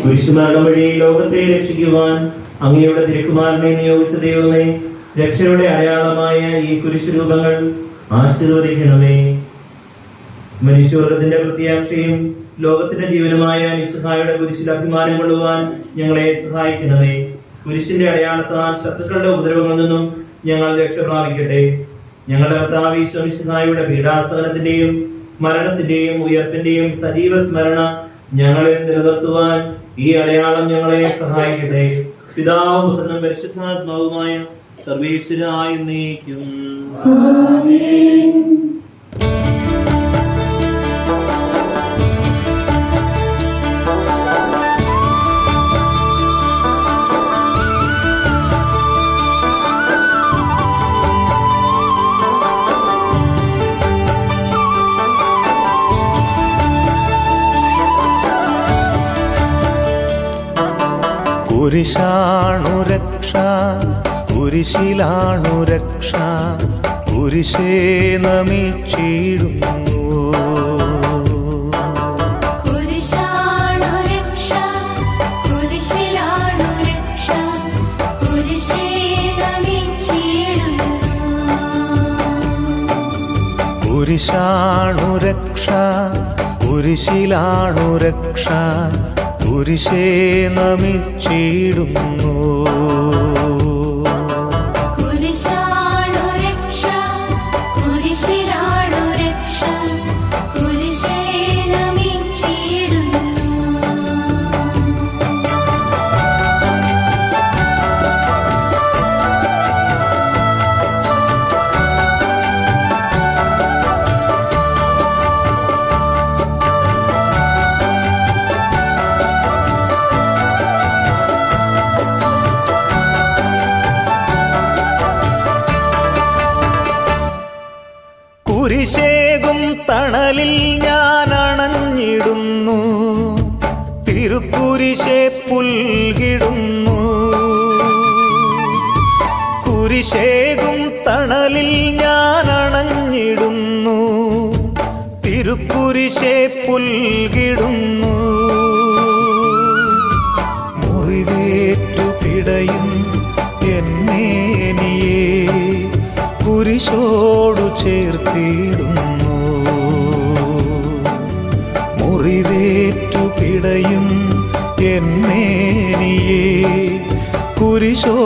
കുരിശുമരണം വഴി ലോകത്തെ രക്ഷിക്കുവാൻ അങ്ങയുടെ തിരുക്കുമാരനെ നിയോഗിച്ച ദൈവമേ, രക്ഷയുടെ അടയാളമായ ഈ കുരിശുരൂപങ്ങൾ ആശീർവദിക്കണമേ. മനുഷ്യവർഗത്തിന്റെ പ്രത്യാശയും ലോകത്തിന്റെ ജീവനുമായ മിശിഹായുടെ കുരിശിൽ അഭിമാനം കൊള്ളുവാൻ ഞങ്ങളെ സഹായിക്കണമേ. കുരിശിന്റെ അടയാളത്താൽ ശത്രുക്കളുടെ ഉപദ്രവങ്ങളിൽ നിന്നും ഞങ്ങൾ രക്ഷ പ്രാപിക്കട്ടെ. ഞങ്ങളുടെ കർത്താവ് ഈശോ മിശിഹായുടെ പീഡാസഹനത്തിന്റെയും മരണത്തിന്റെയും ഉയർപ്പിന്റെയും സജീവ സ്മരണ ഞങ്ങളിൽ നിലനിർത്തുവാൻ ഈ അടയാളം ഞങ്ങളെ സഹായിക്കട്ടെ. പിതാവും പുത്രനും പരിശുദ്ധാത്മാവുമായ സർവേശ്വരായ എന്നേക്കും. കുരിശാണു രക്ഷ, കുരിശിലാണു രക്ഷ, കുരിശേ നമിച്ചിടുന്നു. കുരിശാണു രക്ഷ, കുരിശിലാണു രക്ഷ, കുരിശേ നമിച്ചിടുന്നു. കുരിശാണു രക്ഷ, കുരിശിലാണു രക്ഷ, കുരിശേ നമിച്ചിടുന്നു. കുരിശാണു രക്ഷ, കുരിശിലാണു രക്ഷ, കുരിശേ നമിച്ചിടുന്നു. കുരിശേകും തണലിൽ ഞാൻ അണഞ്ഞിടുന്നു, തിരുക്കുരിശെ പുൽകിടുന്നു. കുരിശേകും തണലിൽ ഞാൻ അണഞ്ഞിടുന്നു, തിരുക്കുരിശെ പുൽകിടുന്നു. മുറിവേറ്റു പിടയും എന്നേനിയെ കുരിശോടു ചേർത്തിടുന്നു. മുറിവേറ്റു പിടയും എന്നേനിയെ കുരിശോ